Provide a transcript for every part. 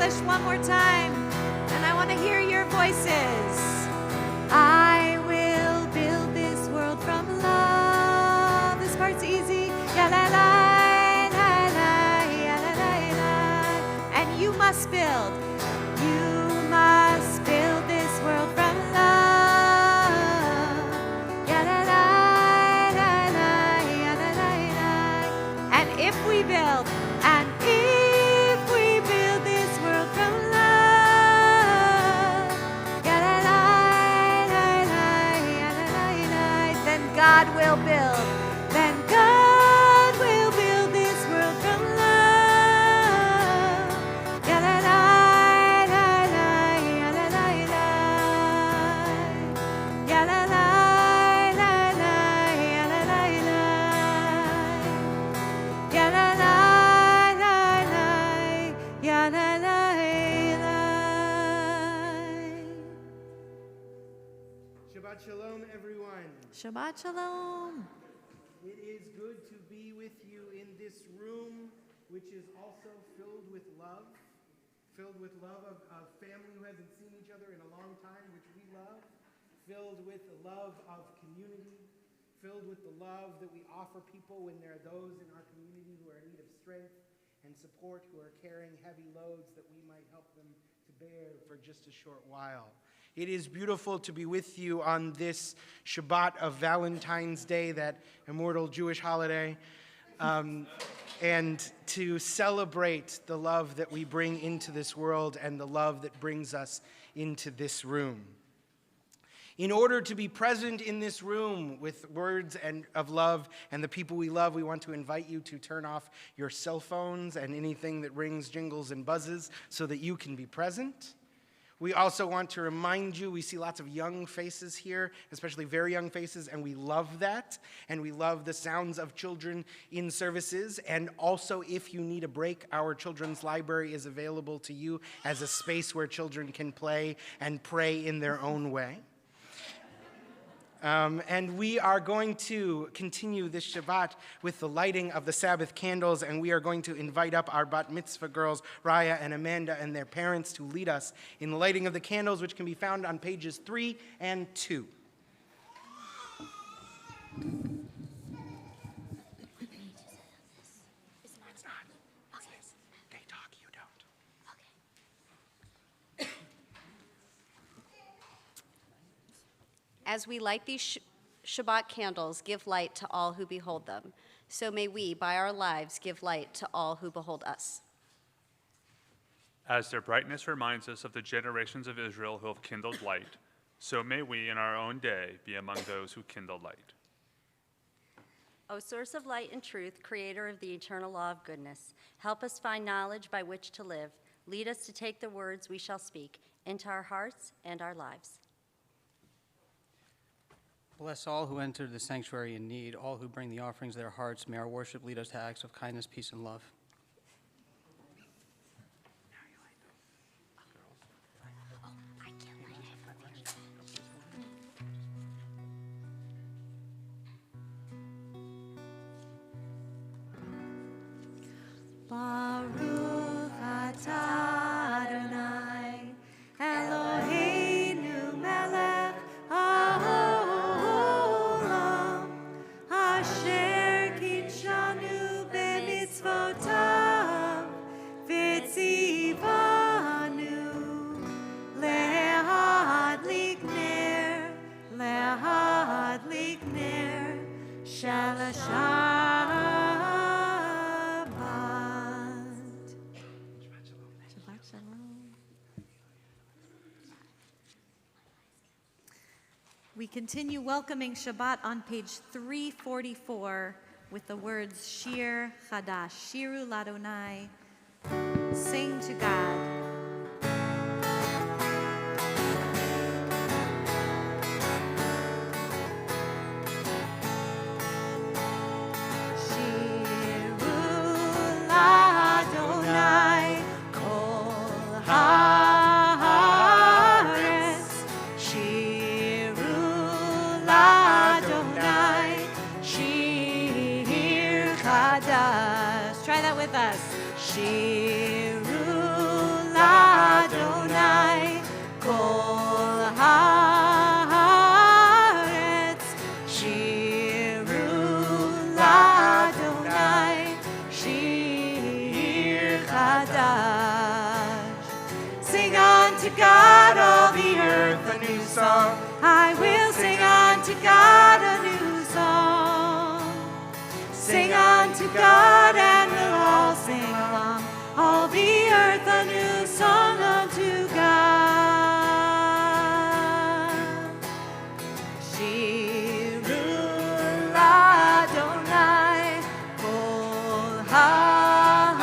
English one more time, and I want to hear your voices. I will build this world from love. This part's easy. Ya la la, la la, ya la la la. And you must build. You must build this world from love. Ya la la, la la, ya la la la. And if we build, and if we build this world from love, ya la la, la la, ya la la la, then God will build. Then God will build this world from love. Ya la la, la la, ya la la la. Ya la la, la la, ya la la la. Ya la la, la la, ya la la la. Shabbat Shalom, everyone. Shabbat Shalom. It is good to be with you in this room, which is also filled with love of family who hasn't seen each other in a long time, which we love, filled with the love of community, filled with the love that we offer people when there are those in our community who are in need of strength and support, who are carrying heavy loads that we might help them to bear for just a short while. It is beautiful to be with you on this Shabbat of Valentine's Day, that immortal Jewish holiday, and to celebrate the love that we bring into this world and the love that brings us into this room. In order to be present in this room with words of love and the people we love, we want to invite you to turn off your cell phones and anything that rings, jingles, and buzzes so that you can be present. We also want to remind you, we see lots of young faces here, especially very young faces, and we love that. And we love the sounds of children in services. And also, if you need a break, our children's library is available to you as a space where children can play and pray in their own way. And we are going to continue this Shabbat with the lighting of the Sabbath candles, and we are going to invite up our bat mitzvah girls, Raya and Amanda, and their parents to lead us in the lighting of the candles, which can be found on pages 3 and 2. As we light these Shabbat candles, give light to all who behold them. So may we, by our lives, give light to all who behold us. As their brightness reminds us of the generations of Israel who have kindled light, so may we in our own day be among those who kindle light. O source of light and truth, creator of the eternal law of goodness, help us find knowledge by which to live. Lead us to take the words we shall speak into our hearts and our lives. Bless all who enter the sanctuary in need, all who bring the offerings of their hearts. May our worship lead us to acts of kindness, peace, and love. Baruch atah Adonai, Eloheinu melech haolam, asher kitshanu b'mitzvotav, v'tzivanu lehadlik ner shel Shabbat. Shabbat shalom. We continue welcoming Shabbat on page 344 with the words Shir Chadash, Shiru Ladonai, sing to God. Try that with us. Shiru Chadash. Sing unto God, all the earth, a new song. I will sing unto God a new song. Sing unto God and we'll all sing along. All the earth a new song unto God. Shiru Adonai kol haaretz.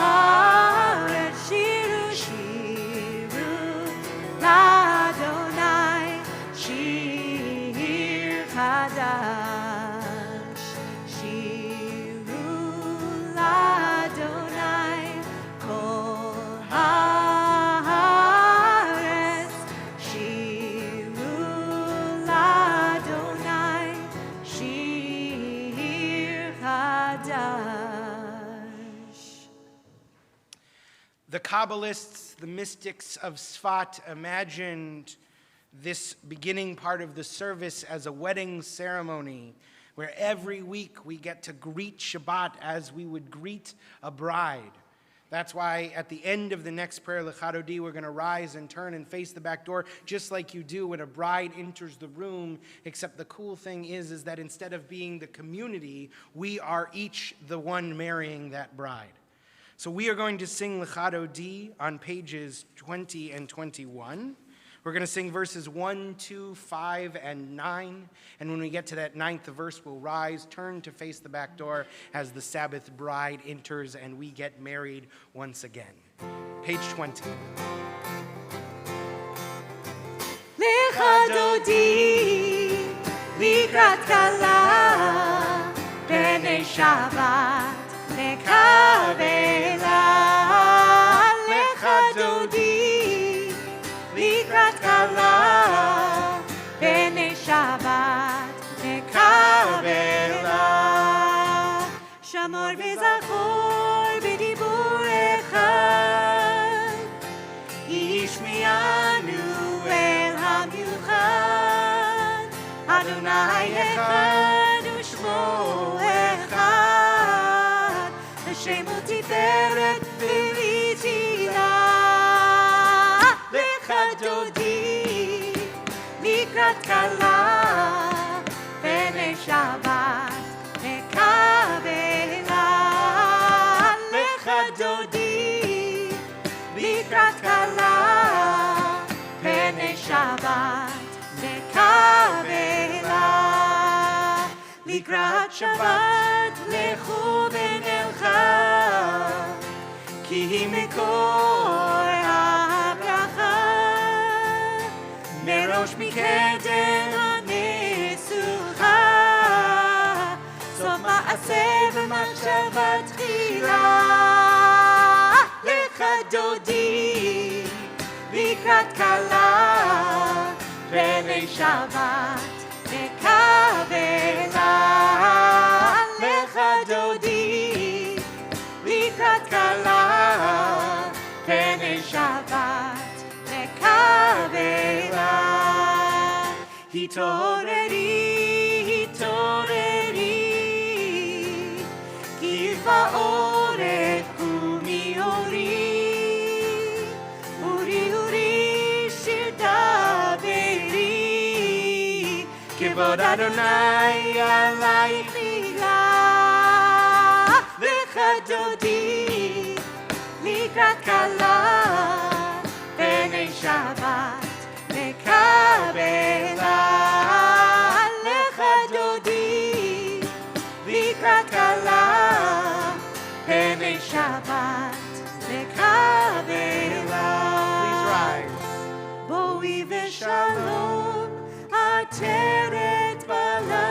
Shiru, shiru Adonai shir chadash. Shiru Adonai kol haaretz. Shiru Adonai shir chadash. The Kabbalists, the mystics of Sfat, imagined this beginning part of the service as a wedding ceremony where every week we get to greet Shabbat as we would greet a bride. That's why at the end of the next prayer, L'chadodi, we're going to rise and turn and face the back door, just like you do when a bride enters the room, except the cool thing is that instead of being the community, we are each the one marrying that bride. So we are going to sing L'chadodi on pages 20 and 21. We're going to sing verses 1, 2, 5, and 9. And when we get to that 9th verse, we'll rise, turn to face the back door as the Sabbath bride enters and we get married once again. Page 20. L'chadodi likrat kala b'nei Shabbat nekavela. L'chadodi likrat kala b'nei Shabbat nekavela. Shamor v'zachor b'dibur echad yishmi'anu el hamiuchad. Adonai echad u'shmo echad. Hashem u'tiferet v'ritila. L'chadodi likrat kala b'nei Shabbat nekavela. L'chadodi likrat kala b'nei Shabbat nekavela. Likrat Shabbat lechu v'nelcha ki hi mekor habracha. Merosh mikeden hanesucha sof ma'aseh v'machshava tchila. L'chadodi likrat kala b'nei Shabbat nekavela. L'chadodi likrat kala b'nei Shabbat nekavela. Hitoreri, hitoreri, ki ba'oret kumi ori. Uri, uri, shir daveri, kivod Adonai alayich mila. L'chadodi likrat kala b'nei Shabbat nekavela. L'chadodi likrat kala b'nei Shabbat nekavela. Please rise. Boi v'shalom ateret bala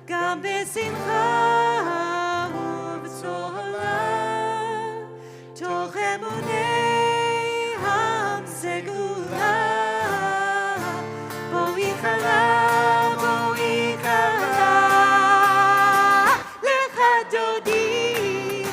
gam b'simcha ובצהלה תוך אמוני הסגולה. בואי כלה, בואי כלה, לך דודי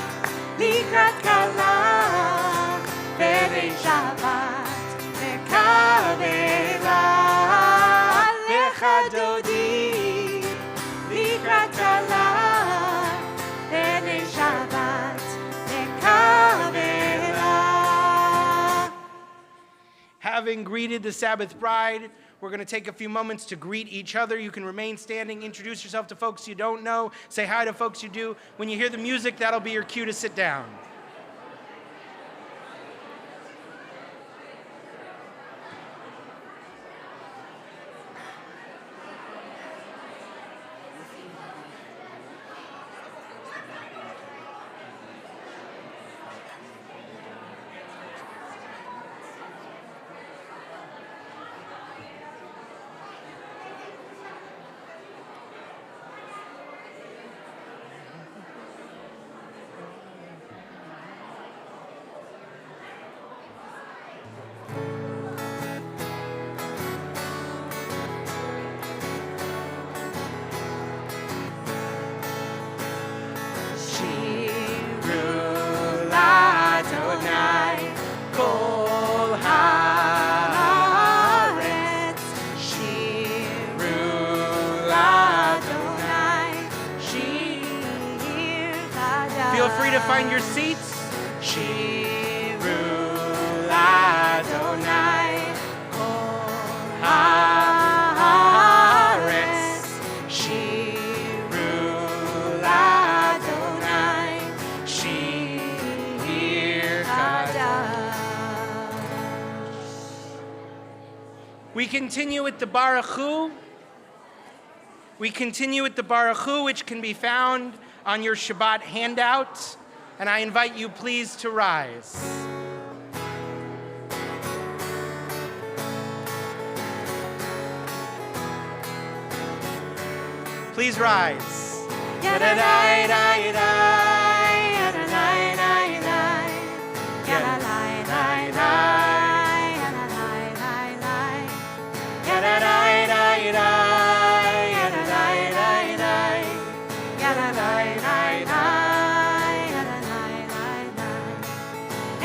having greeted the Sabbath bride, we're going to take a few moments to greet each other. You can remain standing, introduce yourself to folks you don't know, say hi to folks you do. When you hear the music, that'll be your cue to sit down. Feel free to find your seats. Shiru Ladonai Kol Haaretz. Shiru Ladonai Shir Kadosh. We continue with the Baruch Hu. We continue with the Baruch Hu, which can be found on your Shabbat handout, and I invite you please to rise. Please rise.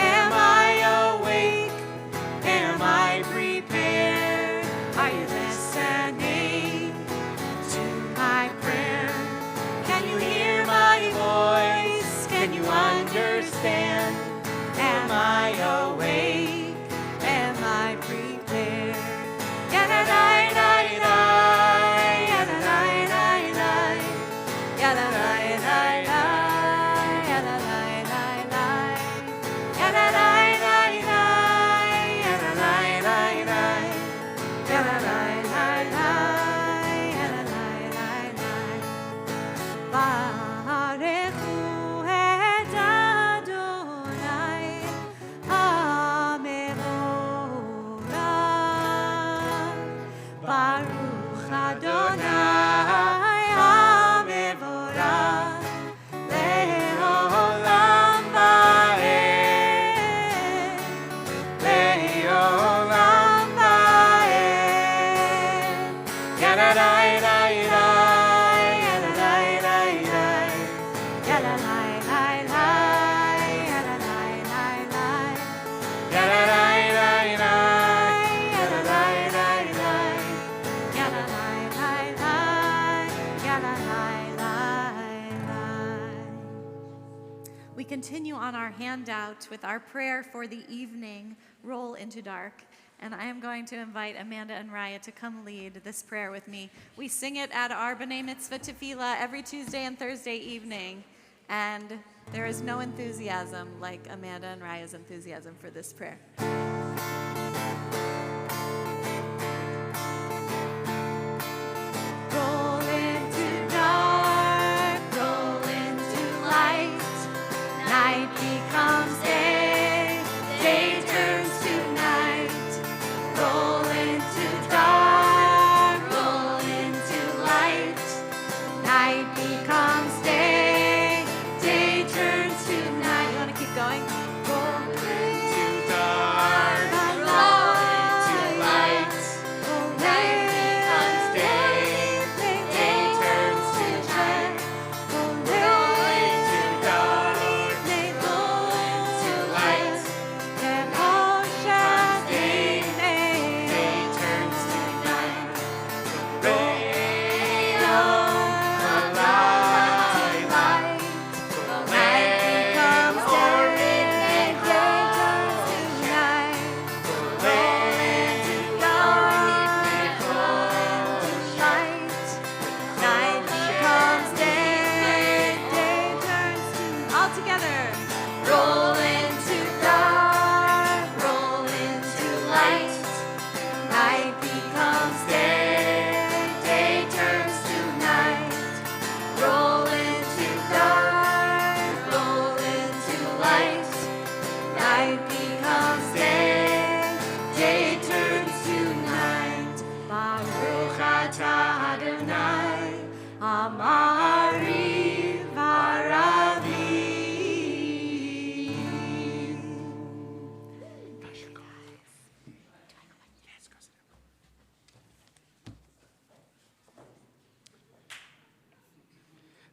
Am I awake? Am I prepared? Are you listening to my prayer? Can you hear my voice? Can you understand? Am I awake? Am I prepared? Baruch Adonai HaMevorach Le'olam Va'ed Le'olam Va'ed Yadadai Dai Dai Yadadai Dai Dai Yadadai Dai Dai Yadadai Dai Dai Yadadai Dai Dai Yadadai Dai Dai We continue on our handout with our prayer for the evening, Roll into Dark. And I am going to invite Amanda and Raya to come lead this prayer with me. We sing it at our B'nai Mitzvah Tefillah every Tuesday and Thursday evening. And there is no enthusiasm like Amanda and Raya's enthusiasm for this prayer. Roll into dark, roll into light. Night becomes day, day turns to night. Roll into dark, roll into light. Night becomes day, day turns to night. You want to keep going? Roll into dark, roll into light. Night becomes day, day turns to night. Roll into dark, roll into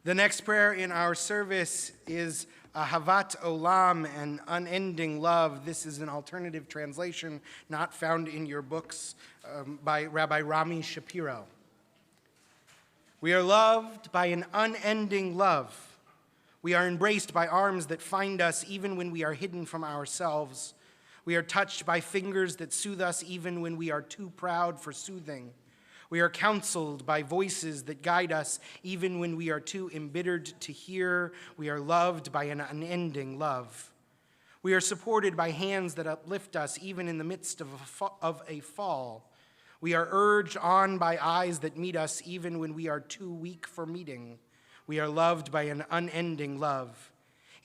The next prayer in our service is Ahavat Olam, an unending love. This is an alternative translation not found in your books by Rabbi Rami Shapiro. We are loved by an unending love. We are embraced by arms that find us even when we are hidden from ourselves. We are touched by fingers that soothe us even when we are too proud for soothing. We are counseled by voices that guide us even when we are too embittered to hear. We are loved by an unending love. We are supported by hands that uplift us even in the midst of a fall. We are urged on by eyes that meet us even when we are too weak for meeting. We are loved by an unending love.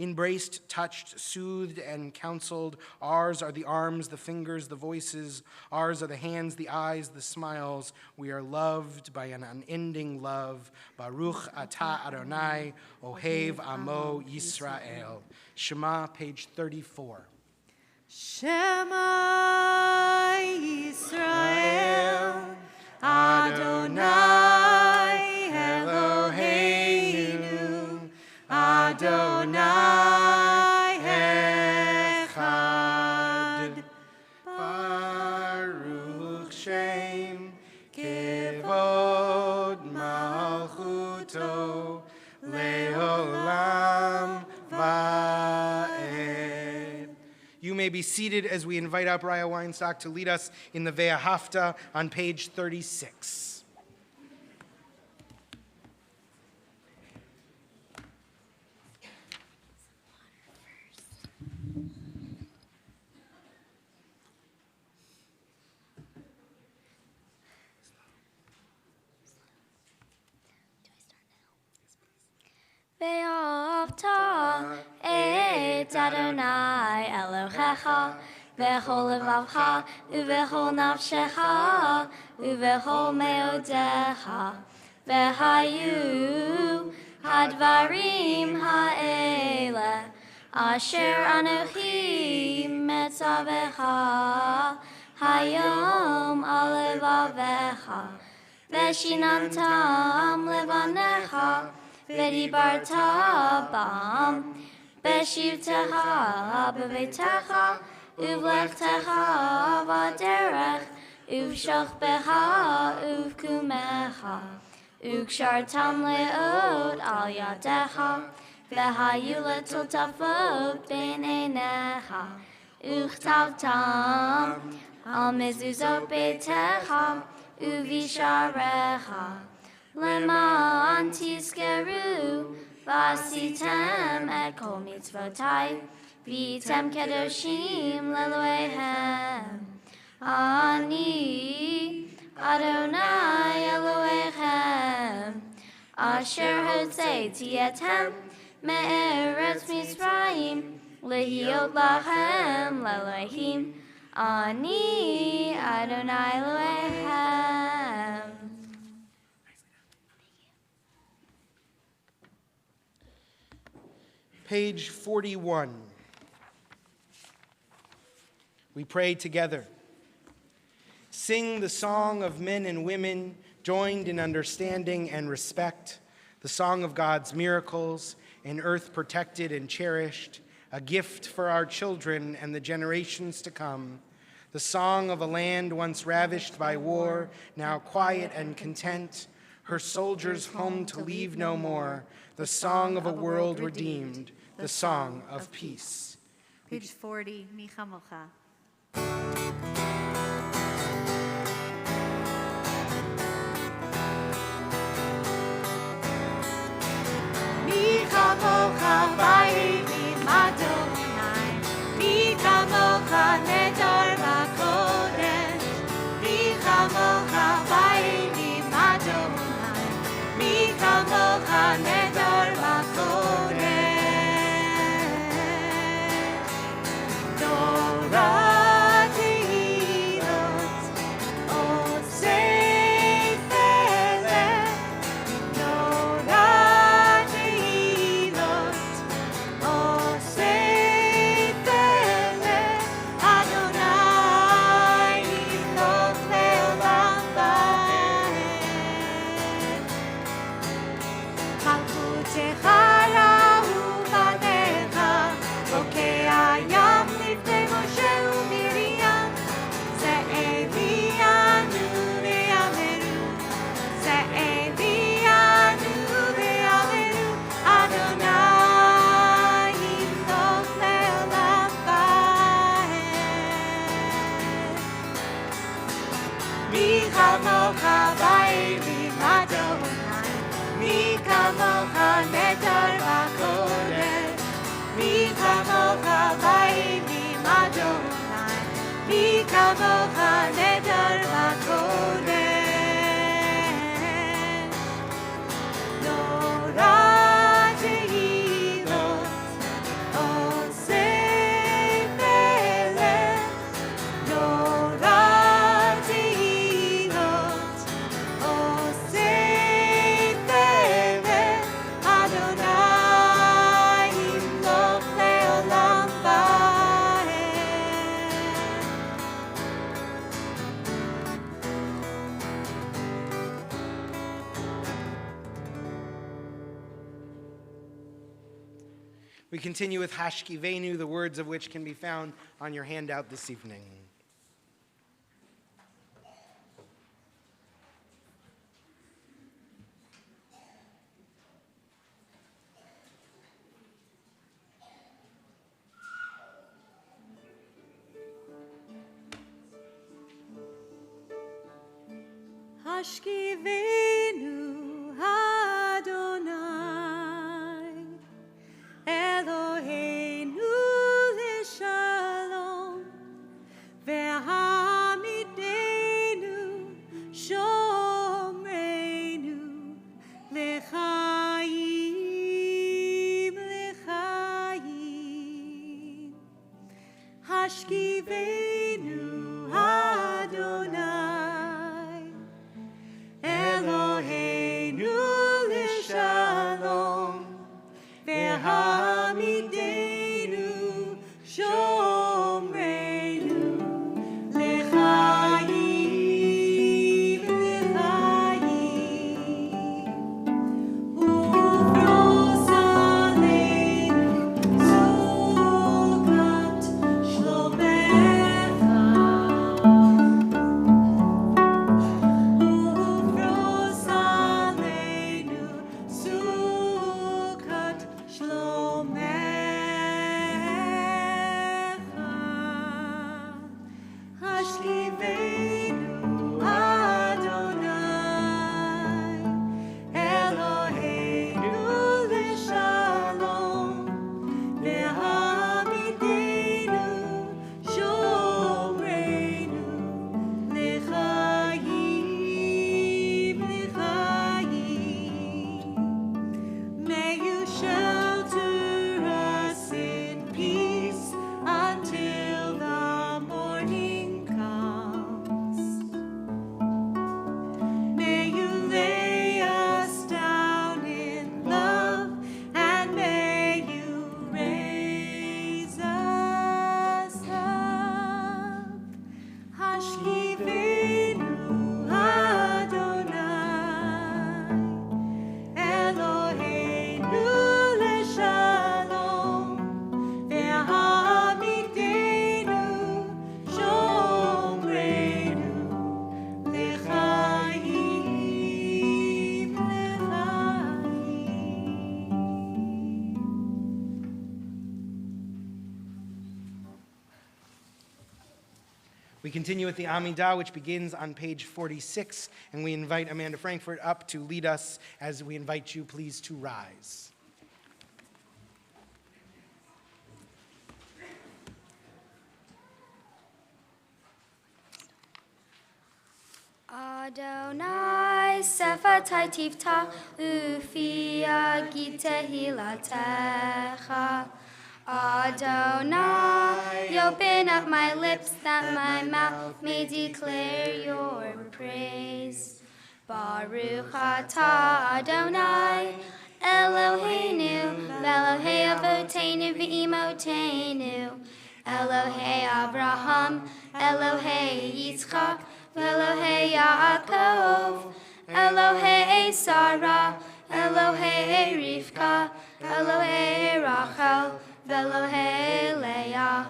Embraced, touched, soothed, and counseled. Ours are the arms, the fingers, the voices. Ours are the hands, the eyes, the smiles. We are loved by an unending love. Baruch atah Adonai, Ohev Amo Yisrael. Shema, page 34. Shema Yisrael, Adonai Eloheinu, Adonai Echad. Baruch Shem Kevod Malchuto Leolam Va'ed. You may be seated as we invite up Raya Weinstock to lead us in the Ve'ahavta on page 36. Ve'ahavta et Adonai Elohecha v'chol levavcha u'v'chol nafshecha u'v'chol meodecha v'hayu hadvarim ha'ele asher anochi metzavecha hayom al levavecha v'shinantam levanecha V'dibarta bam, b'shivtecha b'veitecha, uv'lechtecha v'derech, uv'shachbecha uv'kumecha, u'kshartam le'od al yadecha, v'hayu letotafot ben einecha, u'chtavtam al mezuzot beitecha, uv'isharecha. Leman tiskeru, vasitem et kol mitzvotai, vitem kedoshim leloehem. Ani Adonai Elohechem, asher hotzeiti etem me'eretz Mitzrayim, lehiot lachem lelohim. Ani Adonai Elohechem. Page 41. We pray together. Sing the song of men and women joined in understanding and respect, the song of God's miracles, an earth protected and cherished, a gift for our children and the generations to come, the song of a land once ravished by war, now quiet and content, her soldiers home to leave no more, the song of a world redeemed, the song of peace. Page 40, Mi Chamocha. Mi Chamocha v'ayim Adonai, Mi Chamocha nedar v'kodesh, Mi Chamocha v'ayim Adonai, Mi Chamocha nedar v'kodesh. Torah מי כמוך נדר וקודש. נורא תהילות עושה פלא, נורא תהילות עושה פלא, אדוני ימלוך לעולם ועד. We continue with Hashkivenu, the words of which can be found on your handout this evening. Hashkivenu Adonai, Eloheinu leshalom, ve'hamidenu shomreinu lechayim lechayim. Hashkivenu Adonai, Eloheinu leshalom, ve'hamidenu shomreinu lechayim lechayim. Ufros aleinu sukat shlomecha, ufros aleinu sukat shlomecha. Hashkivenu Adonai, Eloheinu leshalom, ve'hamidenu shomreinu lechayim lechayim. May you shelter us in peace until the morning comes. May you lay us down in love, and may you raise us up. Hashkivenu Adonai, Eloheinu leshalom, ve'hamidenu shomreinu lechayim lechayim. We continue with the Amidah, which begins on page 46, and we invite Amanda Frankfurt up to lead us as we invite you, please, to rise. Adonai sefatai tiftach ufi yagid tehilatecha. Adonai, open up my lips that my mouth may declare your praise. Baruch atah Adonai, Eloheinu, Elohei Avotenu v'Imotenu, Elohei Abraham, Elohei Yitzchak, Elohei Yaakov, Elohei Sarah, Elohei Rivka, Elohei Rachel, Elohei Leah,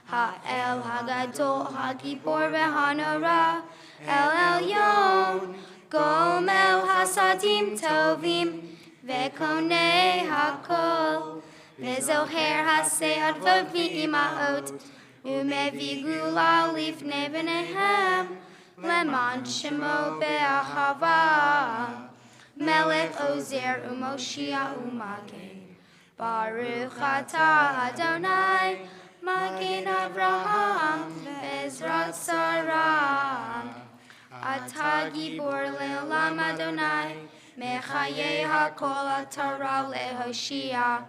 Ha'el Hagadol, Hagibor v'Hanora, El Elyon, Gomel Hasadim Tovim, Ve'konei Hakol, Ve'zoher Hase'advot v'Imaot, Umevi Gula Lifnei B'nehem, Leman Shemo Be'achava, Melech Ozer Umoshia Umagen, Baruch atah Adonai, Magen Avraham, Bezrat Sarah. Atah Gibor Le'olam Adonai, Mechaye HaKol Atara Lehoshia.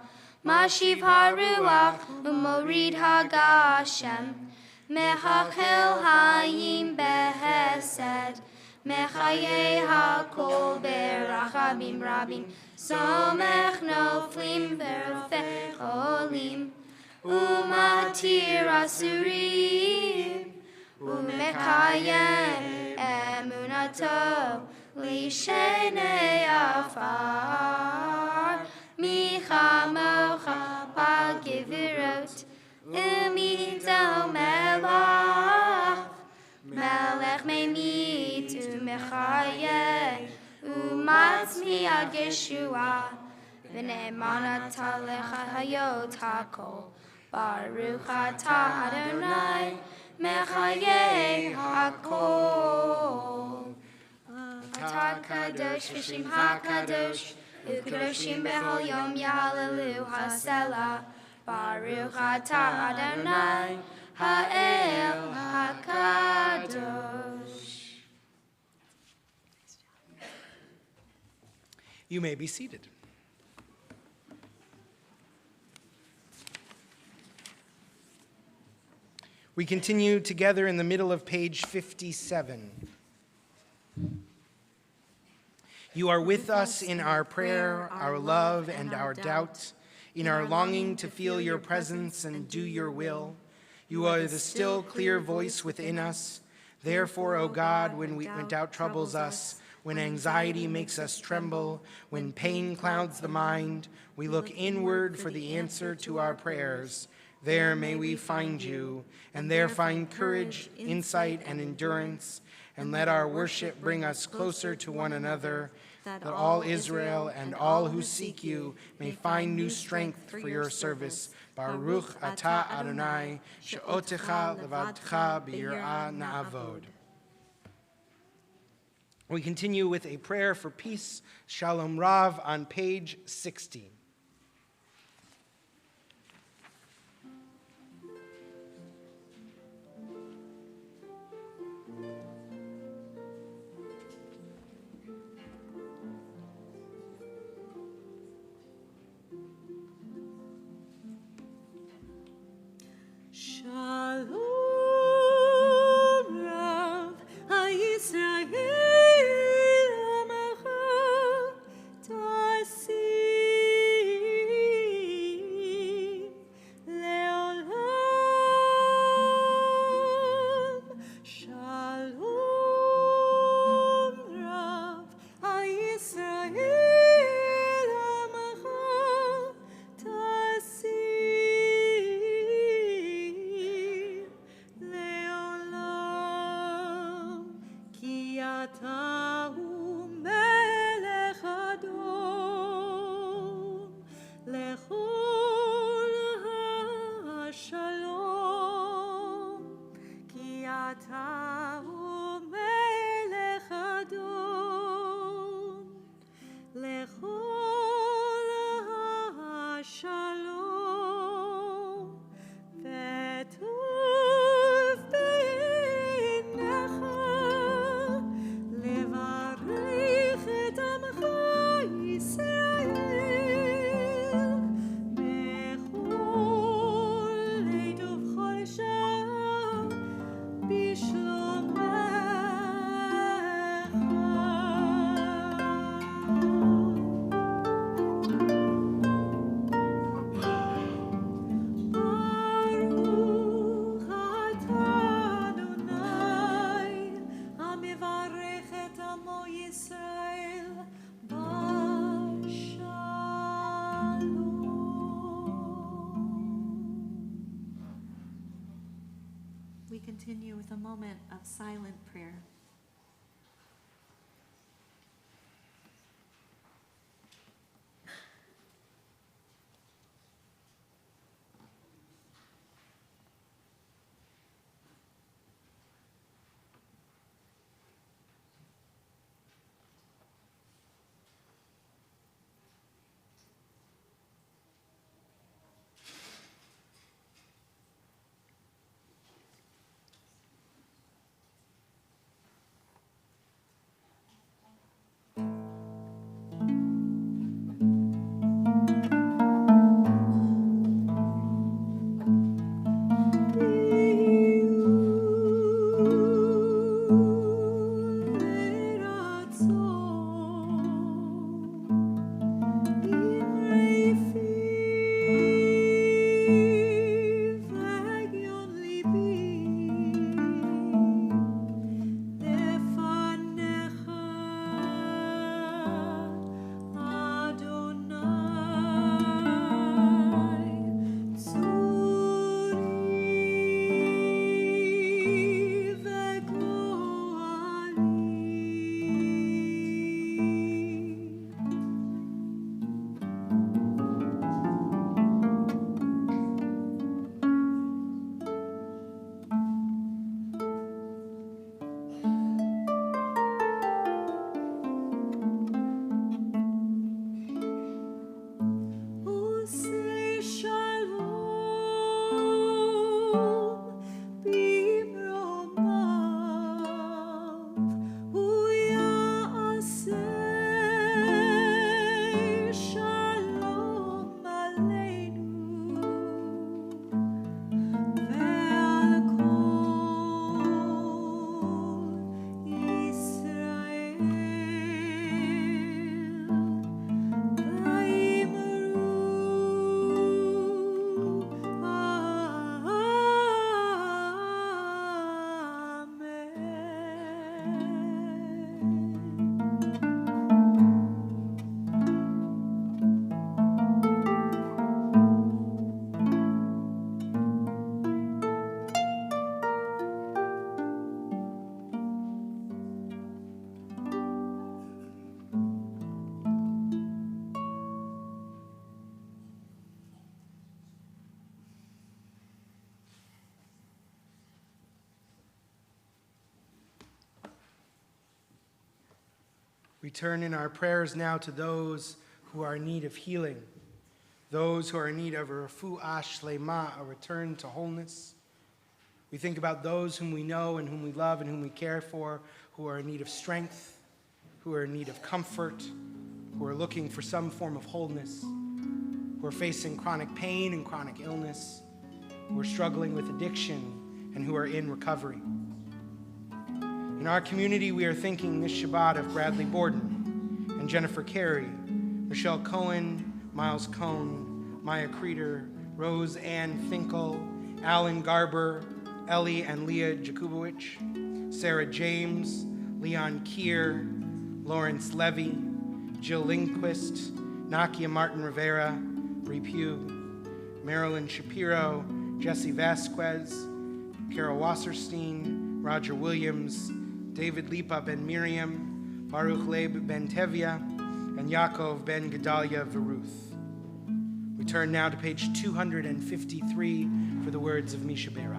Mashiv HaRuach, Umorid HaGashem. Mechachel Hayim Behesed, Mechaye HaKol Berachabim Rabim, Somech Noflim Berofech Olim, Umatir Asurim, Umekayem Emunato, Lishenei Afar, Michamocha Bagivurot, Umito Melach, Melech Memit Umechaye, Umatzmi Ad Yeshua, V'ne'eman Atah Lecha Hayot HaKol, Baruch Atah Adonai, Mechaye HaKol. Atah Kadosh V'Shem HaKadosh, U'Kadoshim B'Chol Yom Yahallelu HaSelah. Baruch atah Adonai, Ha'el HaKadosh. You may be seated. We continue together in the middle of page 57. You are with us in our prayer, our love, and our doubt, in our longing to feel your presence and do your will. You are the still, clear voice within us. Therefore, O God, when doubt troubles us, when anxiety makes us tremble, when pain clouds the mind, we look inward for the answer to our prayers. There may we find you, and there find courage, insight, and endurance, and let our worship bring us closer to one another, that all Israel and all who seek you may find new strength for your service. Baruch atah Adonai, she'otecha levadcha b'yirah na'avod. We continue with a prayer for peace, Shalom Rav, on page 60. Shalom Rav HaYisrael Amecha Tasim Leolam. Shalom Rav HaYisrael Amecha Tasim Leolam. Ki ata hu melech Adon lechol hashalom. Ki ata hu melech Adon lechol hashalom. V'tov b'einecha levarich et amcha Yisrael bechol עת ובכל שעה ברוך אתה אדוני המברך את עמו ישראל בשלום. We continue with a moment of silent prayer. We turn in our prayers now to those who are in need of healing, those who are in need of a refuah shlema, a return to wholeness. We think about those whom we know and whom we love and whom we care for, who are in need of strength, who are in need of comfort, who are looking for some form of wholeness, who are facing chronic pain and chronic illness, who are struggling with addiction, and who are in recovery. In our community, we are thinking this Shabbat of Bradley Borden and Jennifer Carey, Michelle Cohen, Miles Cohn, Maya Creeder, Rose Ann Finkel, Alan Garber, Ellie and Leah Jakubowicz, Sarah James, Leon Keir, Lawrence Levy, Jill Lindquist, Nakia Martin Rivera, Bree Pugh, Marilyn Shapiro, Jesse Vasquez, Carol Wasserstein, Roger Williams, David Lipa ben Miriam, Baruch Leib ben Tevia, and Yaakov ben Gedalia Veruth. We turn now to page 253 for the words of Misha Berach.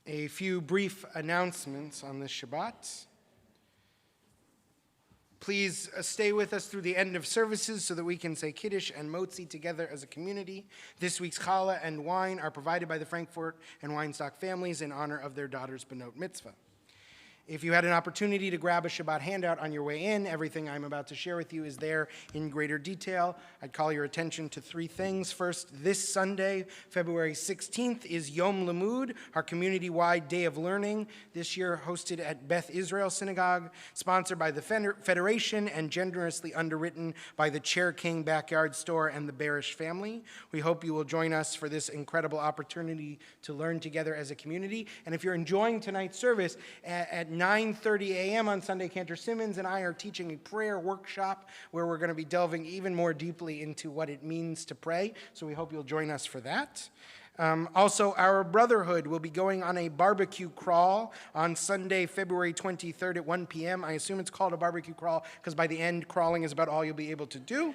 A few brief announcements on this Shabbat. Please stay with us through the end of services so that we can say Kiddush and Motzi together as a community. This week's challah and wine are provided by the Frankfurt and Weinstock families in honor of their daughter's Benot Mitzvah. If you had an opportunity to grab a Shabbat handout on your way in, everything I'm about to share with you is there in greater detail. I'd call your attention to three things. First, this Sunday, February 16th, is Yom Limud, our community-wide day of learning, this year hosted at Beth Israel Synagogue, sponsored by the Federation and generously underwritten by the Chair King Backyard Store and the Barish family. We hope you will join us for this incredible opportunity to learn together as a community. And if you're enjoying tonight's service, at 9:30 a.m. on Sunday, Cantor Simmons and I are teaching a prayer workshop where we're going to be delving even more deeply into what it means to pray. So we hope you'll join us for that. Also, our Brotherhood will be going on a barbecue crawl on Sunday, February 23rd at 1 p.m. I assume it's called a barbecue crawl because by the end, crawling is about all you'll be able to do.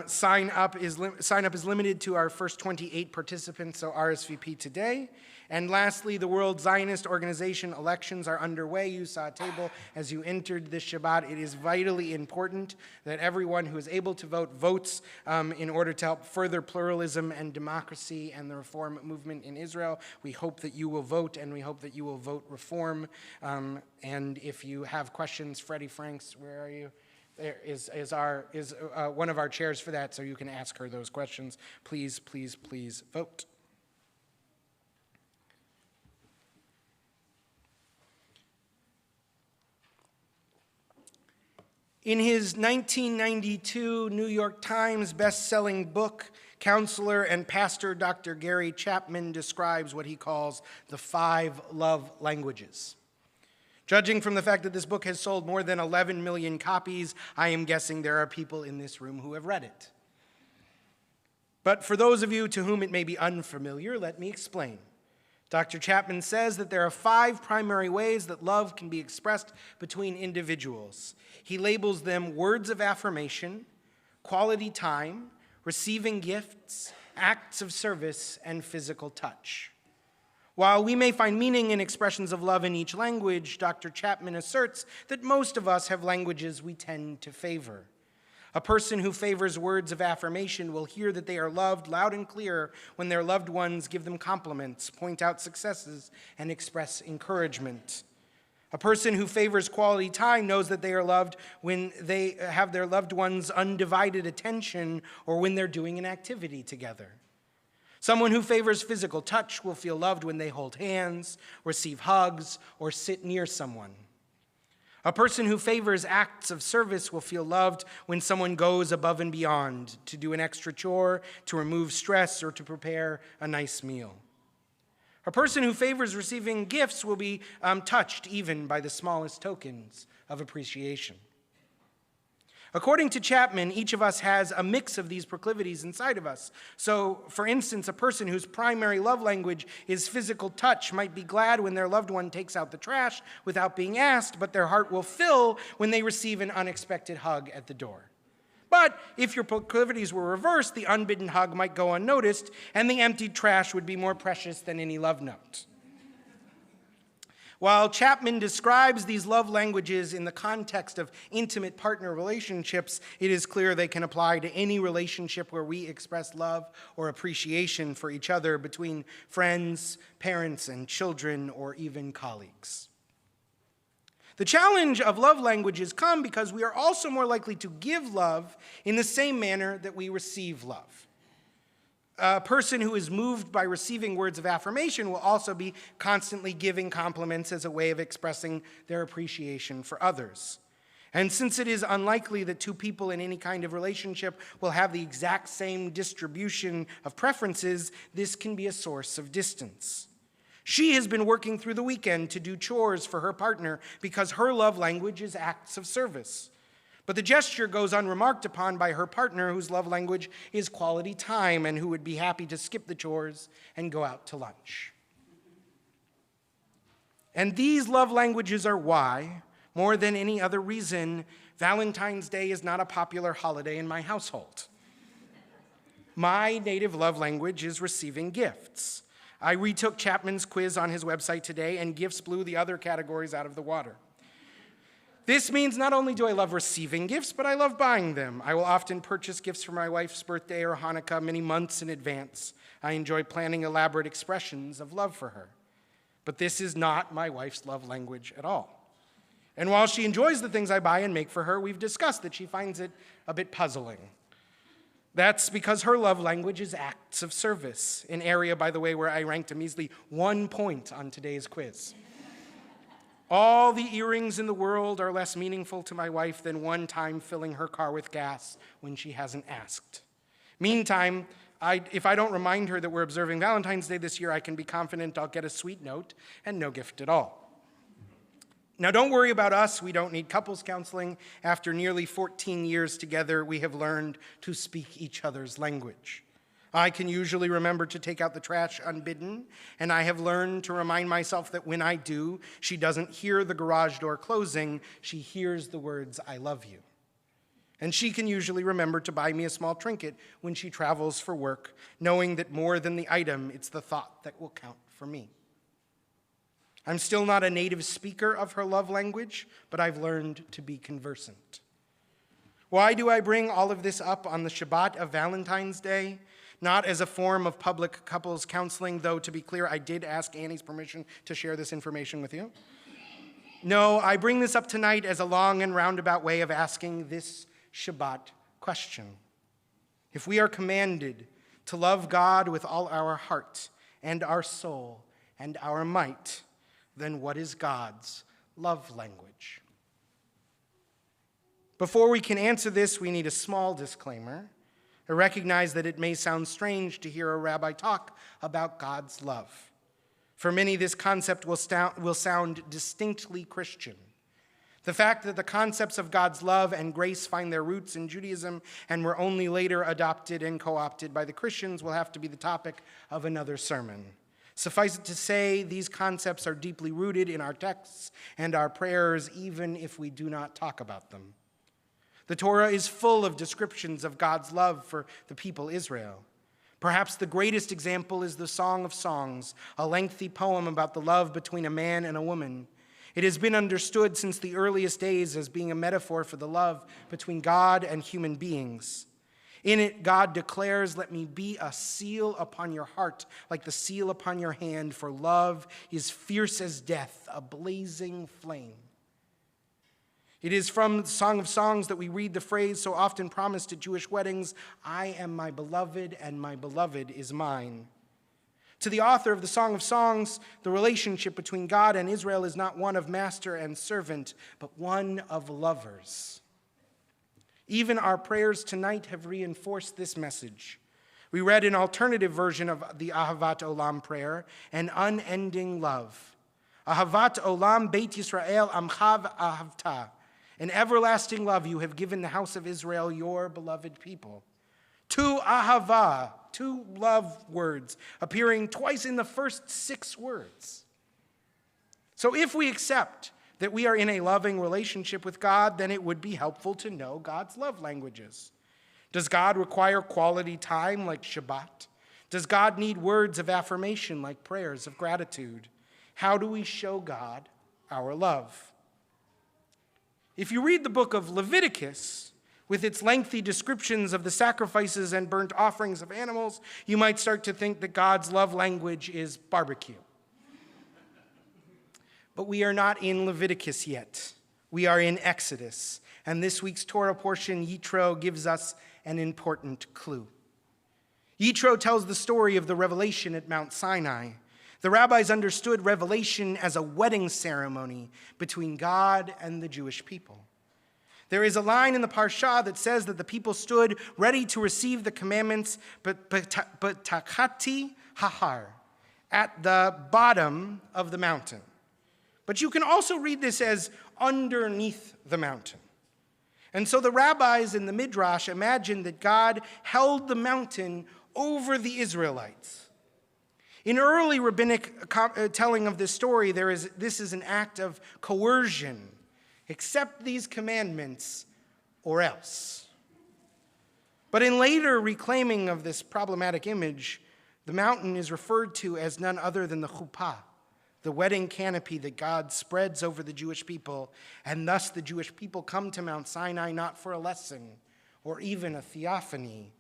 Sign up is limited to our first 28 participants, so RSVP today. And lastly, the World Zionist Organization elections are underway. You saw a table as you entered this Shabbat. It is vitally important that everyone who is able to vote votes in order to help further pluralism and democracy and the reform movement in Israel. We hope that you will vote, and we hope that you will vote reform. And if you have questions, Freddie Franks, where are you? There is one of our chairs for that, so you can ask her those questions. Please, please, please vote. In his 1992 New York Times best-selling book, counselor and pastor Dr. Gary Chapman describes what he calls the 5 love languages. Judging from the fact that this book has sold more than 11 million copies, I am guessing there are people in this room who have read it. But for those of you to whom it may be unfamiliar, let me explain. Dr. Chapman says that there are 5 primary ways that love can be expressed between individuals. He labels them words of affirmation, quality time, receiving gifts, acts of service, and physical touch. While we may find meaning in expressions of love in each language, Dr. Chapman asserts that most of us have languages we tend to favor. A person who favors words of affirmation will hear that they are loved loud and clear when their loved ones give them compliments, point out successes, and express encouragement. A person who favors quality time knows that they are loved when they have their loved ones' undivided attention or when they're doing an activity together. Someone who favors physical touch will feel loved when they hold hands, receive hugs, or sit near someone. A person who favors acts of service will feel loved when someone goes above and beyond to do an extra chore, to remove stress, or to prepare a nice meal. A person who favors receiving gifts will be touched even by the smallest tokens of appreciation. According to Chapman, each of us has a mix of these proclivities inside of us. So, for instance, a person whose primary love language is physical touch might be glad when their loved one takes out the trash without being asked, but their heart will fill when they receive an unexpected hug at the door. But if your proclivities were reversed, the unbidden hug might go unnoticed, and the emptied trash would be more precious than any love note. While Chapman describes these love languages in the context of intimate partner relationships, it is clear they can apply to any relationship where we express love or appreciation for each other between friends, parents, and children, or even colleagues. The challenge of love languages come because we are also more likely to give love in the same manner that we receive love. A person who is moved by receiving words of affirmation will also be constantly giving compliments as a way of expressing their appreciation for others. And since it is unlikely that 2 people in any kind of relationship will have the exact same distribution of preferences, this can be a source of distance. She has been working through the weekend to do chores for her partner because her love language is acts of service. But the gesture goes unremarked upon by her partner, whose love language is quality time and who would be happy to skip the chores and go out to lunch. And these love languages are why, more than any other reason, Valentine's Day is not a popular holiday in my household. My native love language is receiving gifts. I retook Chapman's quiz on his website today, and gifts blew the other categories out of the water. This means not only do I love receiving gifts, but I love buying them. I will often purchase gifts for my wife's birthday or Hanukkah many months in advance. I enjoy planning elaborate expressions of love for her. But this is not my wife's love language at all. And while she enjoys the things I buy and make for her, we've discussed that she finds it a bit puzzling. That's because her love language is acts of service, an area, by the way, where I ranked a measly 1 point on today's quiz. All the earrings in the world are less meaningful to my wife than one time filling her car with gas when she hasn't asked. Meantime, if I don't remind her that we're observing Valentine's Day this year, I can be confident I'll get a sweet note and no gift at all. Now, don't worry about us. We don't need couples counseling. After nearly 14 years together, we have learned to speak each other's language. I can usually remember to take out the trash unbidden, and I have learned to remind myself that when I do, she doesn't hear the garage door closing, she hears the words, "I love you." And she can usually remember to buy me a small trinket when she travels for work, knowing that more than the item, it's the thought that will count for me. I'm still not a native speaker of her love language, but I've learned to be conversant. Why do I bring all of this up on the Shabbat of Valentine's Day? Not as a form of public couples counseling, though to be clear, I did ask Annie's permission to share this information with you. No, I bring this up tonight as a long and roundabout way of asking this Shabbat question. If we are commanded to love God with all our heart and our soul and our might, then what is God's love language? Before we can answer this, we need a small disclaimer. I recognize that it may sound strange to hear a rabbi talk about God's love. For many, this concept will sound distinctly Christian. The fact that the concepts of God's love and grace find their roots in Judaism and were only later adopted and co-opted by the Christians will have to be the topic of another sermon. Suffice it to say, these concepts are deeply rooted in our texts and our prayers, even if we do not talk about them. The Torah is full of descriptions of God's love for the people Israel. Perhaps the greatest example is the Song of Songs, a lengthy poem about the love between a man and a woman. It has been understood since the earliest days as being a metaphor for the love between God and human beings. In it, God declares, "Let me be a seal upon your heart, like the seal upon your hand, for love is fierce as death, a blazing flame." It is from the Song of Songs that we read the phrase so often promised at Jewish weddings, "I am my beloved, and my beloved is mine." To the author of the Song of Songs, the relationship between God and Israel is not one of master and servant, but one of lovers. Even our prayers tonight have reinforced this message. We read an alternative version of the Ahavat Olam prayer, an unending love. Ahavat Olam Beit Yisrael Amchav Ahavta. An everlasting love you have given the house of Israel, your beloved people. Two ahava, two love words, appearing twice in the first 6 words. So if we accept that we are in a loving relationship with God, then it would be helpful to know God's love languages. Does God require quality time like Shabbat? Does God need words of affirmation like prayers of gratitude? How do we show God our love? If you read the book of Leviticus, with its lengthy descriptions of the sacrifices and burnt offerings of animals, you might start to think that God's love language is barbecue. But we are not in Leviticus yet. We are in Exodus, and this week's Torah portion, Yitro, gives us an important clue. Yitro tells the story of the revelation at Mount Sinai. The rabbis understood revelation as a wedding ceremony between God and the Jewish people. There is a line in the Parsha that says that the people stood ready to receive the commandments, but takati hahar, at the bottom of the mountain. But you can also read this as underneath the mountain. And so the rabbis in the Midrash imagined that God held the mountain over the Israelites. In early rabbinic telling of this story, this is an act of coercion. Accept these commandments or else. But in later reclaiming of this problematic image, the mountain is referred to as none other than the chuppah, the wedding canopy that God spreads over the Jewish people, and thus the Jewish people come to Mount Sinai not for a lesson or even a theophany,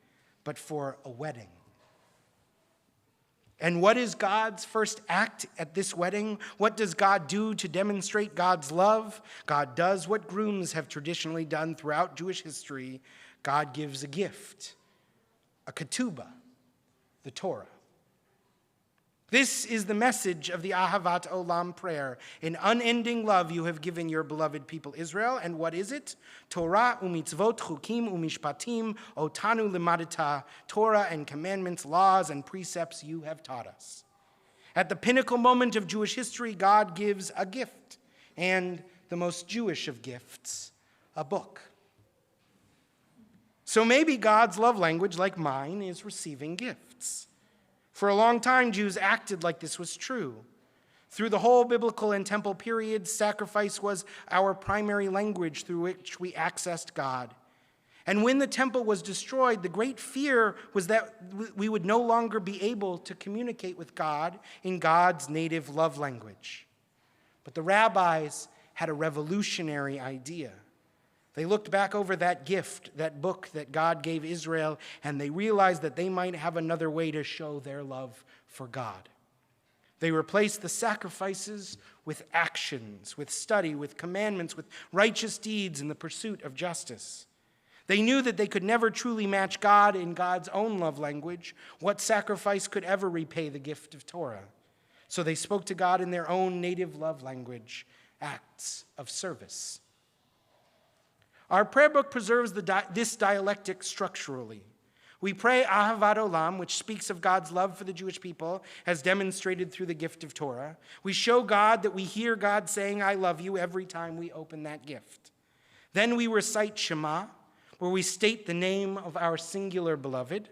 but for a wedding. And what is God's first act at this wedding? What does God do to demonstrate God's love? God does what grooms have traditionally done throughout Jewish history. God gives a gift, a ketubah, the Torah. This is the message of the Ahavat Olam prayer. In unending love you have given your beloved people Israel. And what is it? Torah umitzvot chukim umishpatim otanu limadita. Torah and commandments, laws and precepts you have taught us. At the pinnacle moment of Jewish history, God gives a gift, and the most Jewish of gifts, a book. So maybe God's love language, like mine, is receiving gifts. For a long time, Jews acted like this was true. Through the whole biblical and temple periods, sacrifice was our primary language through which we accessed God. And when the temple was destroyed, the great fear was that we would no longer be able to communicate with God in God's native love language. But the rabbis had a revolutionary idea. They looked back over that gift, that book that God gave Israel, and they realized that they might have another way to show their love for God. They replaced the sacrifices with actions, with study, with commandments, with righteous deeds in the pursuit of justice. They knew that they could never truly match God in God's own love language. What sacrifice could ever repay the gift of Torah? So they spoke to God in their own native love language, acts of service. Our prayer book preserves this dialectic structurally. We pray Ahavat Olam, which speaks of God's love for the Jewish people, as demonstrated through the gift of Torah. We show God that we hear God saying, I love you, every time we open that gift. Then we recite Shema, where we state the name of our singular beloved.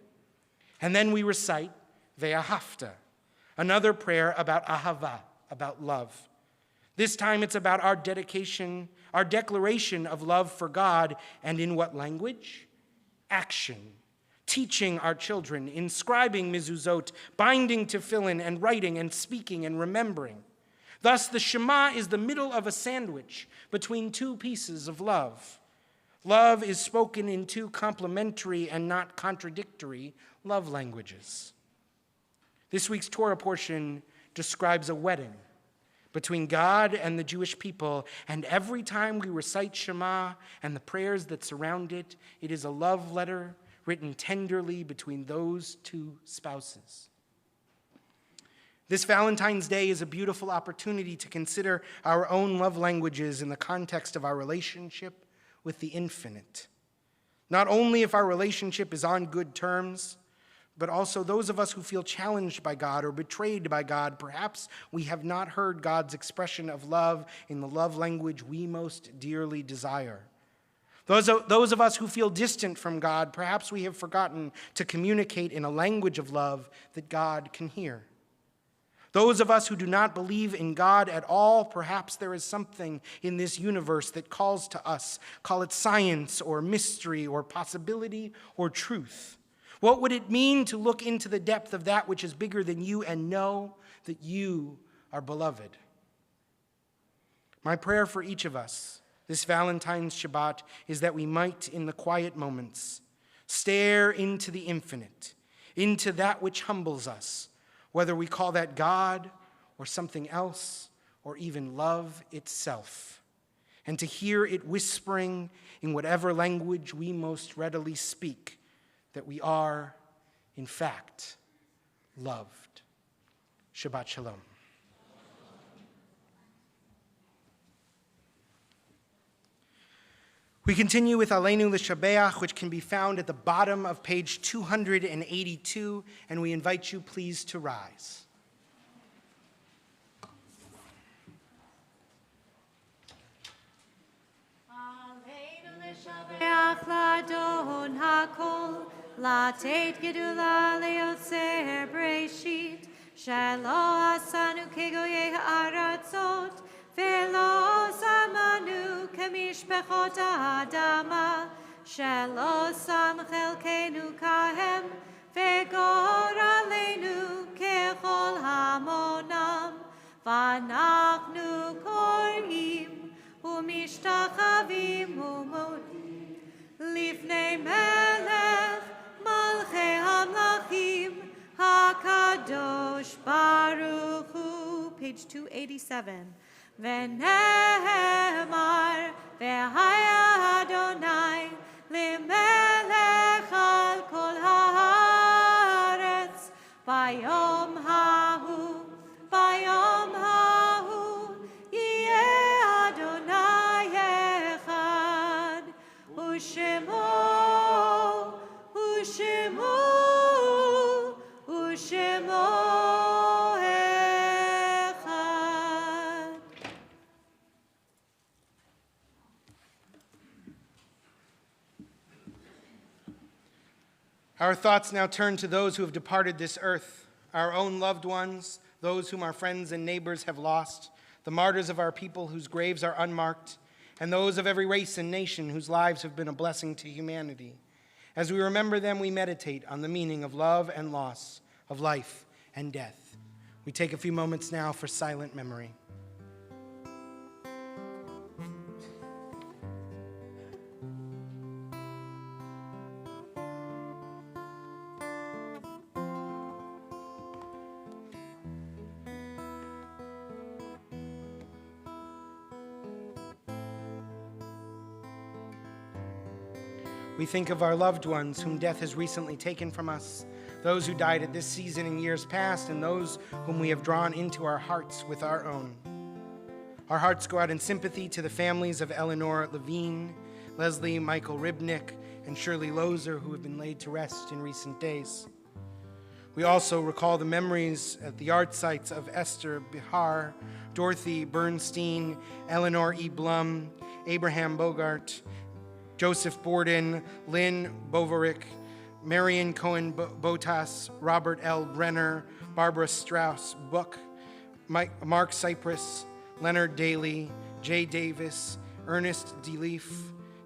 And then we recite Ve'ahavta, another prayer about Ahava, about love. This time it's about our dedication, our declaration of love for God, and in what language? Action. Teaching our children, inscribing mezuzot, binding tefillin, and writing and speaking and remembering. Thus, the Shema is the middle of a sandwich between two pieces of love. Love is spoken in two complementary and not contradictory love languages. This week's Torah portion describes a wedding between God and the Jewish people, and every time we recite Shema and the prayers that surround it, it is a love letter written tenderly between those two spouses. This Valentine's Day is a beautiful opportunity to consider our own love languages in the context of our relationship with the infinite. Not only if our relationship is on good terms, but also those of us who feel challenged by God or betrayed by God. Perhaps we have not heard God's expression of love in the love language we most dearly desire. Those of us who feel distant from God, perhaps we have forgotten to communicate in a language of love that God can hear. Those of us who do not believe in God at all, perhaps there is something in this universe that calls to us, call it science or mystery or possibility or truth. What would it mean to look into the depth of that which is bigger than you and know that you are beloved? My prayer for each of us this Valentine's Shabbat is that we might, in the quiet moments, stare into the infinite, into that which humbles us, whether we call that God or something else or even love itself, and to hear it whispering in whatever language we most readily speak that we are, in fact, loved. Shabbat Shalom. We continue with Emanu L'Shabeach, which can be found at the bottom of page 282, and we invite you please to rise. Emanu L'Shabeach L'Adon HaKol, Latet Gedula Leotzer Breshit, Shelo Asanu Kegoyeh Aratzot, Velo Samanu Kamishpechot Adama, Shelo Sam Chelkenu Kahem, Vegor Aleinu Kechol Hamonam, Vanachnu Korim, Umishtachavim Umodim, Lifnei Melech, Malchei Hamlachim, HaKadosh Baruch Hu, page 287. V'nehemar v'haya Adonai limelech al kol haaretz bayom hahu yeh Adonai echad u'shemo Our thoughts now turn to those who have departed this earth, our own loved ones, those whom our friends and neighbors have lost, the martyrs of our people whose graves are unmarked, and those of every race and nation whose lives have been a blessing to humanity. As we remember them, we meditate on the meaning of love and loss, of life and death. We take a few moments now for silent memory. We think of our loved ones whom death has recently taken from us, those who died at this season in years past, and those whom we have drawn into our hearts with our own. Our hearts go out in sympathy to the families of Eleanor Levine, Leslie Michael Ribnick, and Shirley Lozer, who have been laid to rest in recent days. We also recall the memories at the art sites of Esther Bihar, Dorothy Bernstein, Eleanor E. Blum, Abraham Bogart, Joseph Borden, Lynn Bovarick, Marion Cohen Botas, Robert L. Brenner, Barbara Strauss Book, Mark Cypress, Leonard Daly, Jay Davis, Ernest DeLeaf,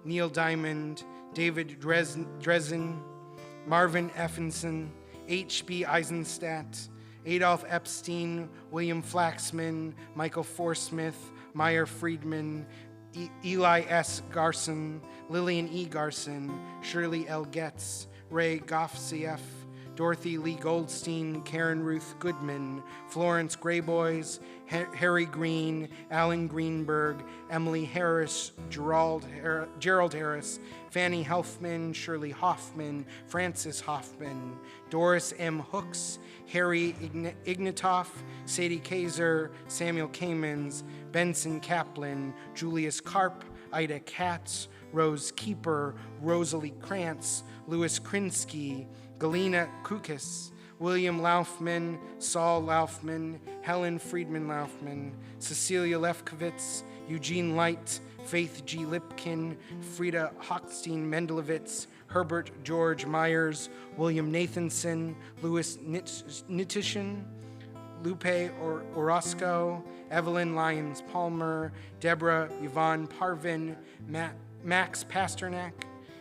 Neil Diamond, David Dresden, Marvin Effinson, H.B. Eisenstadt, Adolf Epstein, William Flaxman, Michael Forsmith, Meyer Friedman, Eli S. Garson, Lillian E. Garson, Shirley L. Getz, Ray Goffsieff, Dorothy Lee Goldstein, Karen Ruth Goodman, Florence Grayboys, Harry Green, Alan Greenberg, Emily Harris, Gerald Harris, Fanny Helfman, Shirley Hoffman, Frances Hoffman, Doris M. Hooks, Harry Ignatoff, Sadie Kaiser, Samuel Kamens, Benson Kaplan, Julius Karp, Ida Katz, Rose Keeper, Rosalie Krantz, Louis Krinsky, Galina Kukis, William Laufman, Saul Laufman, Helen Friedman Laufman, Cecilia Lefkowitz, Eugene Light, Faith G. Lipkin, Frida Hochstein Mendelowitz, Herbert George Myers, William Nathanson, Louis Nitishin, Lupe Orozco, Evelyn Lyons Palmer, Deborah Yvonne Parvin, Max Pasternak,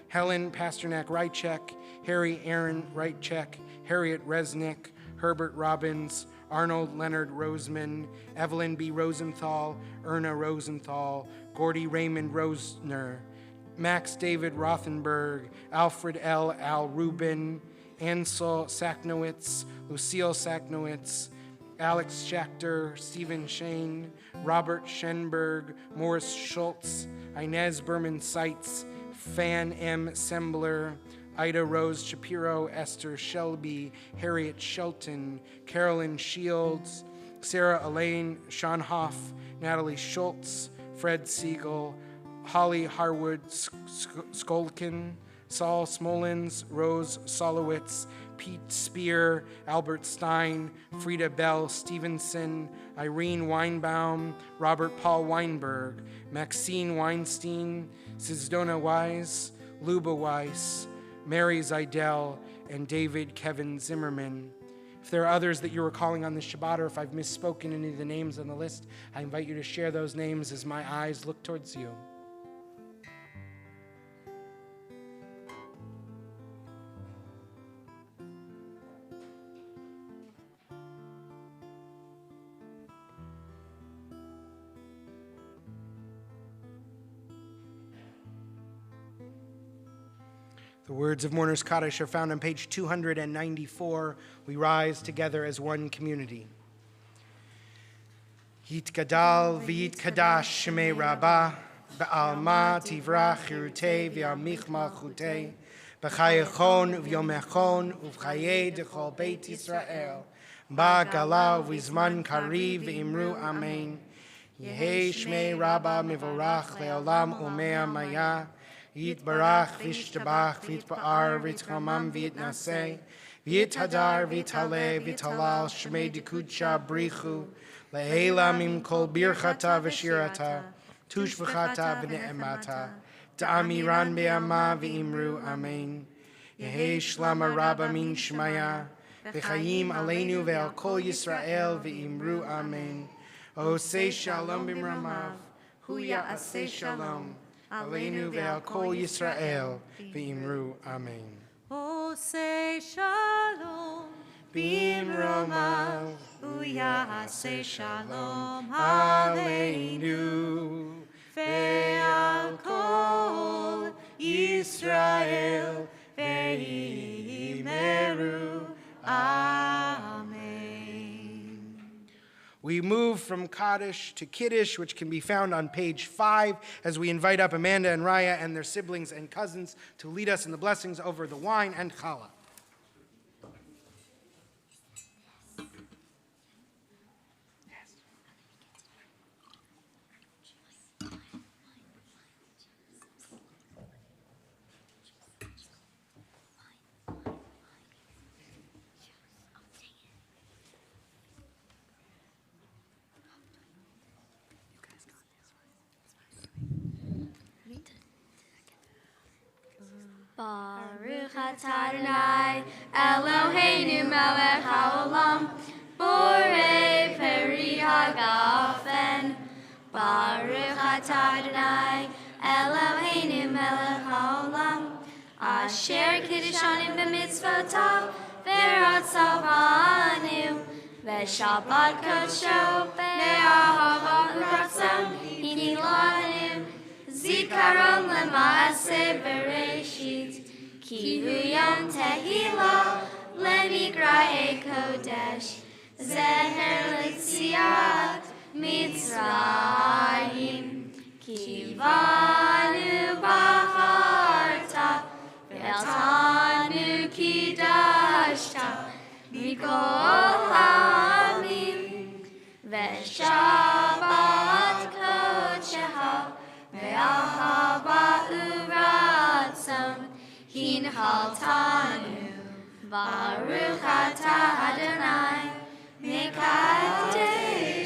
Helen Pasternak Rychek, Harry Aaron Rychek, Harriet Resnick, Herbert Robbins, Arnold Leonard Roseman, Evelyn B. Rosenthal, Erna Rosenthal, Gordy Raymond Rosner, Max David Rothenberg, Alfred L. Al Rubin, Ansel Saknowitz, Lucille Saknowitz, Alex Schachter, Stephen Shane, Robert Schenberg, Morris Schultz, Inez Berman Seitz, Fan M. Sembler, Ida Rose Shapiro, Esther Shelby, Harriet Shelton, Carolyn Shields, Sarah Elaine Schonhoff, Natalie Schultz, Fred Siegel, Holly Harwood Skolkin, Saul Smolens, Rose Solowitz, Pete Spear, Albert Stein, Frida Bell Stevenson, Irene Weinbaum, Robert Paul Weinberg, Maxine Weinstein, Sizdona Wise, Luba Weiss, Mary Zidell, and David Kevin Zimmerman. If there are others that you're recalling on this Shabbat, or if I've misspoken any of the names on the list, I invite you to share those names as my eyes look towards you. The words of Mourner's Kaddish are found on page 294. We rise together as one community. Yitgadal v'yitkadash shemei Rabbah, ba'alma tivrach chirutei v'yamich malchutei, b'chayechon v'yomechon uv'chayei dechol beit Yisrael, ba'gala v'izman kariv v'imru amen. Yehei shmei Rabbah mivorach le'olam umea maya, Yitbarach v'yishtabach v'yitba'ar v'yitchamam v'yitnaseh v'yithadar v'yithale v'yithalal shmei dikudsha brichu le'ela mim kol birchata v'shirata tushvachata v'ne'emata ta'amiran be'ama v'imru amen. Yehei shlama rabba min shmaya v'chayim aleinu ve'al kol Yisrael v'imru amen. Osei shalom b'mramav hu ya'aseh shalom Aleinu ve'al kol Yisrael v'imru amen. Osei shalom b'imromav uyaseh shalom aleinu ve'al kol Yisrael v'yimeru amen. We move from Kaddish to Kiddush, which can be found on page 5, as we invite up Amanda and Raya and their siblings and cousins to lead us in the blessings over the wine and challah. Adonai, Eloheinu melech haolam, borei peri hagafen. Baruch atah Adonai, Eloheinu melech haolam, asher kiddushanu b'mitzvotav, v'ratzah b'anu, v'shabbat kodsho, v'ahava u'ratzon, hini lanu, zikaron lema'aseh bereshit, ki hu yom tehillah, lemikra'e kodesh, zeher l'tziat Mitzrayim, kivanu b'harta, ve'atanu kidashta, mikol ha'amim, ve'shabbat kodsheha, ve'ahava u'ratzon, hinhaltanu, baruch atah Adonai, mekadesh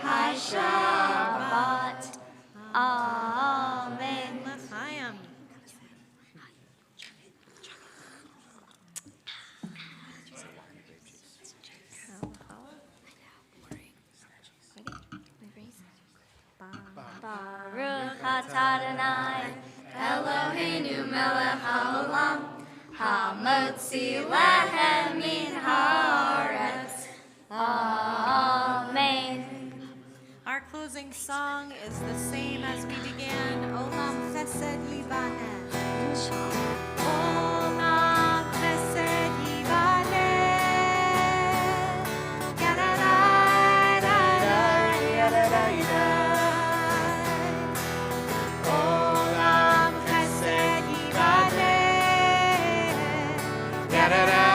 HaShabbat. Amen. L'chaim. Baruch atah Adonai, Eloheinu melech haolam, hamotzi lehem min haaretz. Amen. Our closing song is the same as we began. Olam Chesed Yivaneh. Olam Chesed Yivaneh. Yadadai, yadadai. Olam Chesed Yivaneh. Yadadai.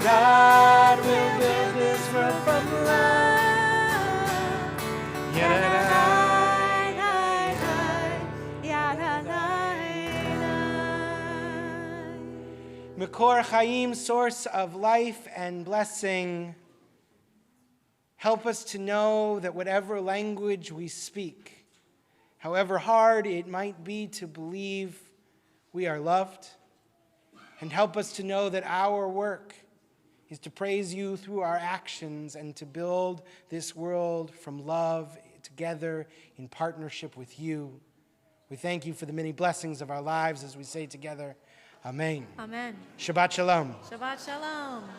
God will build this world from love. Makor Chaim, source of life and blessing, help us to know that whatever language we speak, however hard it might be to believe we are loved, and help us to know that our work is to praise you through our actions and to build this world from love together in partnership with you. We thank you for the many blessings of our lives as we say together, Amen. Amen. Shabbat Shalom. Shabbat Shalom.